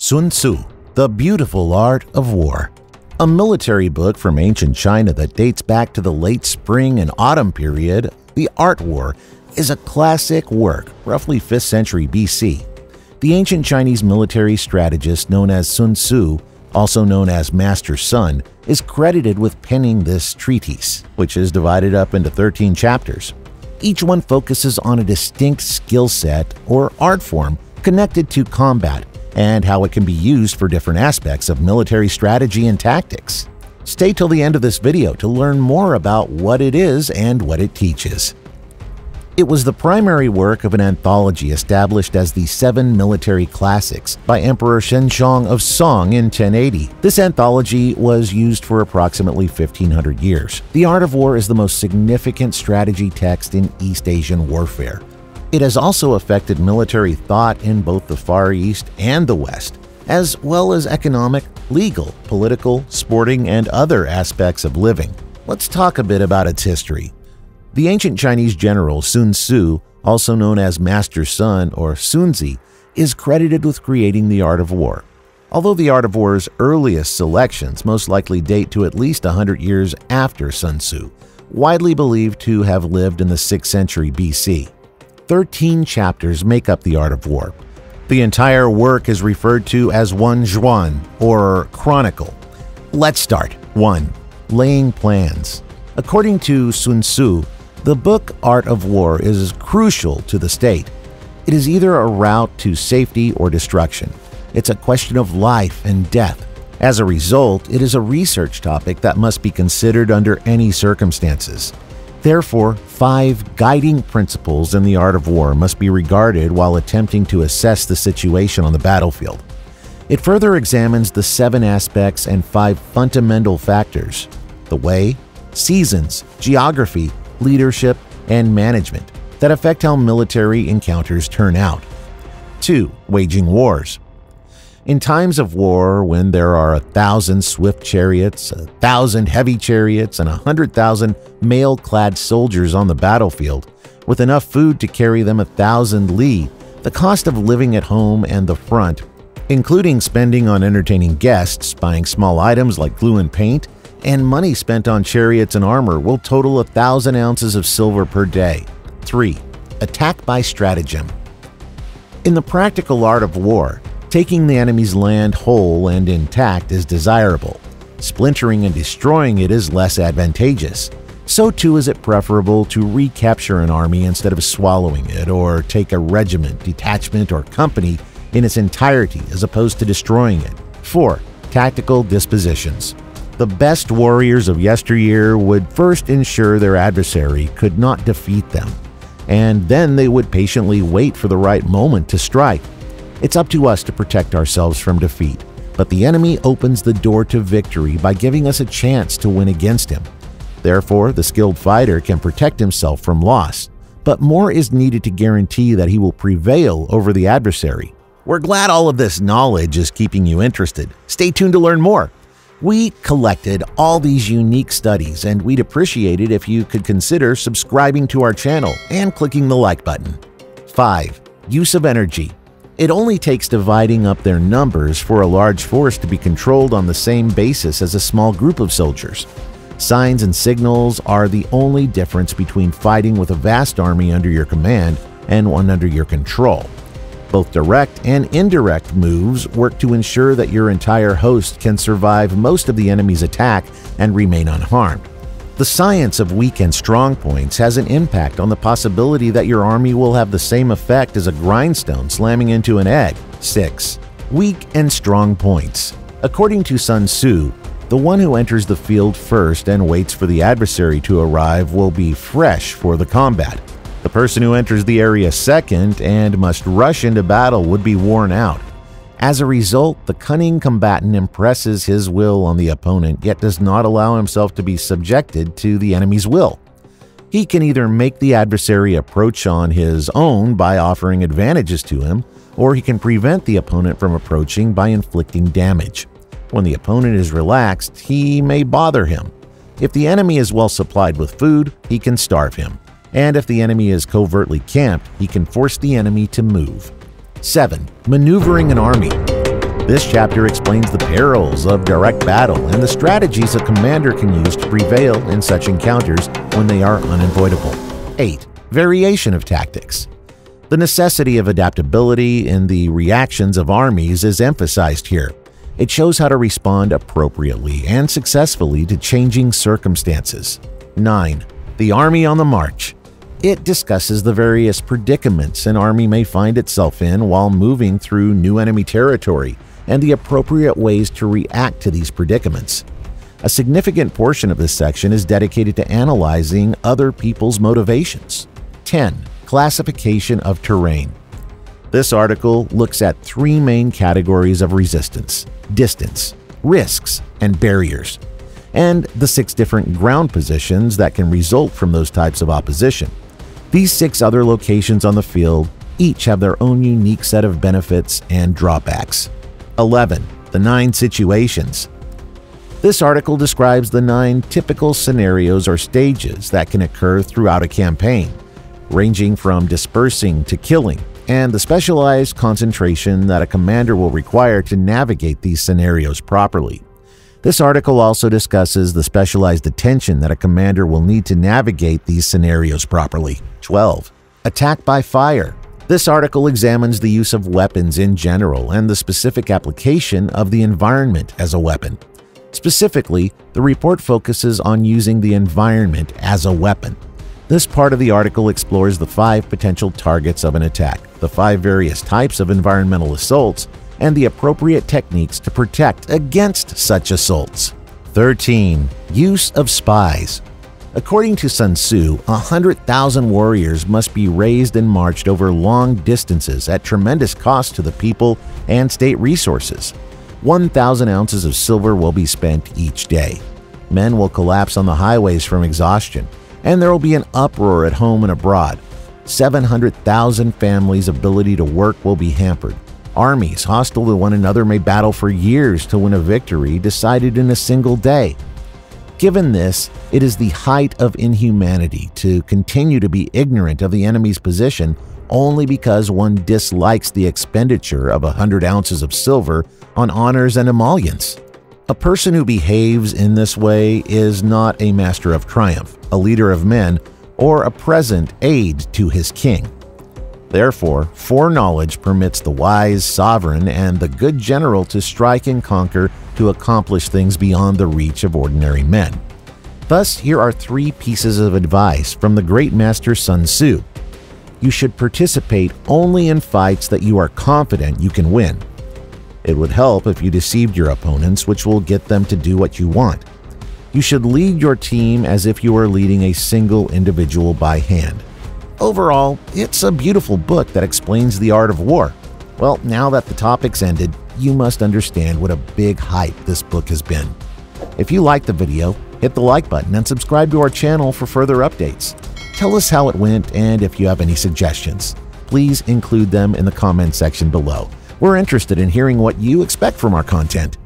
Sun Tzu, The Beautiful Art of War. A military book from ancient China that dates back to the late spring and autumn period, The Art War, is a classic work, roughly 5th century BC. The ancient Chinese military strategist known as Sun Tzu, also known as Master Sun, is credited with penning this treatise, which is divided up into 13 chapters. Each one focuses on a distinct skill set or art form connected to combat and how it can be used for different aspects of military strategy and tactics. Stay till the end of this video to learn more about what it is and what it teaches. It was the primary work of an anthology established as the Seven Military Classics by Emperor Shenzong of Song in 1080. This anthology was used for approximately 1500 years. The Art of War is the most significant strategy text in East Asian warfare. It has also affected military thought in both the Far East and the West, as well as economic, legal, political, sporting, and other aspects of living. Let's talk a bit about its history. The ancient Chinese general Sun Tzu, also known as Master Sun or Sun Tzu, is credited with creating the art of war. Although the art of war's earliest selections most likely date to at least 100 years after Sun Tzu, widely believed to have lived in the 6th century BC. 13 chapters make up the art of war. The entire work is referred to as one zhuan, or chronicle. Let's start. 1. Laying plans. According to Sun Tzu, the book Art of War is crucial to the state. It is either a route to safety or destruction. It's a question of life and death. As a result, it is a research topic that must be considered under any circumstances. Therefore, 5 guiding principles in the art of war must be regarded while attempting to assess the situation on the battlefield. It further examines the 7 aspects and 5 fundamental factors: the way, seasons, geography, leadership, and management that affect how military encounters turn out. 2. Waging wars. In times of war, when there are 1,000 swift chariots, 1,000 heavy chariots, and 100,000 mail-clad soldiers on the battlefield, with enough food to carry them 1,000 li, the cost of living at home and the front, including spending on entertaining guests, buying small items like glue and paint, and money spent on chariots and armor will total 1,000 ounces of silver per day. 3. Attack by stratagem. In the practical art of war, taking the enemy's land whole and intact is desirable. Splintering and destroying it is less advantageous. So too is it preferable to recapture an army instead of swallowing it, or take a regiment, detachment, or company in its entirety as opposed to destroying it. 4. Tactical dispositions. The best warriors of yesteryear would first ensure their adversary could not defeat them, and then they would patiently wait for the right moment to strike. It's up to us to protect ourselves from defeat, but the enemy opens the door to victory by giving us a chance to win against him. Therefore, the skilled fighter can protect himself from loss, but more is needed to guarantee that he will prevail over the adversary. We're glad all of this knowledge is keeping you interested. Stay tuned to learn more. We collected all these unique studies, and we'd appreciate it if you could consider subscribing to our channel and clicking the like button. 5. Use of energy. It only takes dividing up their numbers for a large force to be controlled on the same basis as a small group of soldiers. Signs and signals are the only difference between fighting with a vast army under your command and one under your control. Both direct and indirect moves work to ensure that your entire host can survive most of the enemy's attack and remain unharmed. The science of weak and strong points has an impact on the possibility that your army will have the same effect as a grindstone slamming into an egg. 6. Weak and strong points. According to Sun Tzu, the one who enters the field first and waits for the adversary to arrive will be fresh for the combat. The person who enters the area second and must rush into battle would be worn out. As a result, the cunning combatant impresses his will on the opponent, yet does not allow himself to be subjected to the enemy's will. He can either make the adversary approach on his own by offering advantages to him, or he can prevent the opponent from approaching by inflicting damage. When the opponent is relaxed, he may bother him. If the enemy is well supplied with food, he can starve him. And if the enemy is covertly camped, he can force the enemy to move. 7. Maneuvering an army. This chapter explains the perils of direct battle and the strategies a commander can use to prevail in such encounters when they are unavoidable. 8. Variation of tactics. The necessity of adaptability in the reactions of armies is emphasized here. It shows how to respond appropriately and successfully to changing circumstances. 9. The Army on the March. It discusses the various predicaments an army may find itself in while moving through new enemy territory and the appropriate ways to react to these predicaments. A significant portion of this section is dedicated to analyzing other people's motivations. 10. Classification of terrain. This article looks at 3 main categories of resistance: distance, risks, and barriers, and the 6 different ground positions that can result from those types of opposition. These 6 other locations on the field each have their own unique set of benefits and drawbacks. 11. The 9 situations. This article describes the 9 typical scenarios or stages that can occur throughout a campaign, ranging from dispersing to killing, and the specialized concentration that a commander will require to navigate these scenarios properly. This article also discusses the specialized attention that a commander will need to navigate these scenarios properly. 12. Attack by fire. This article examines the use of weapons in general and the specific application of the environment as a weapon. Specifically, the report focuses on using the environment as a weapon. This part of the article explores the 5 potential targets of an attack, the 5 various types of environmental assaults, and the appropriate techniques to protect against such assaults. 13. Use of spies. According to Sun Tzu, 100,000 warriors must be raised and marched over long distances at tremendous cost to the people and state resources. 1,000 ounces of silver will be spent each day. Men will collapse on the highways from exhaustion, and there will be an uproar at home and abroad. 700,000 families' ability to work will be hampered. Armies hostile to one another may battle for years to win a victory decided in a single day. Given this, it is the height of inhumanity to continue to be ignorant of the enemy's position only because one dislikes the expenditure of 100 ounces of silver on honors and emoluments. A person who behaves in this way is not a master of triumph, a leader of men, or a present aid to his king. Therefore, foreknowledge permits the wise sovereign and the good general to strike and conquer to accomplish things beyond the reach of ordinary men. Thus, here are 3 pieces of advice from the great master Sun Tzu. You should participate only in fights that you are confident you can win. It would help if you deceived your opponents, which will get them to do what you want. You should lead your team as if you were leading a single individual by hand. Overall, it's a beautiful book that explains the art of war. Well, now that the topic's ended, you must understand what a big hype this book has been. If you liked the video, hit the like button and subscribe to our channel for further updates. Tell us how it went, and if you have any suggestions, please include them in the comment section below. We're interested in hearing what you expect from our content.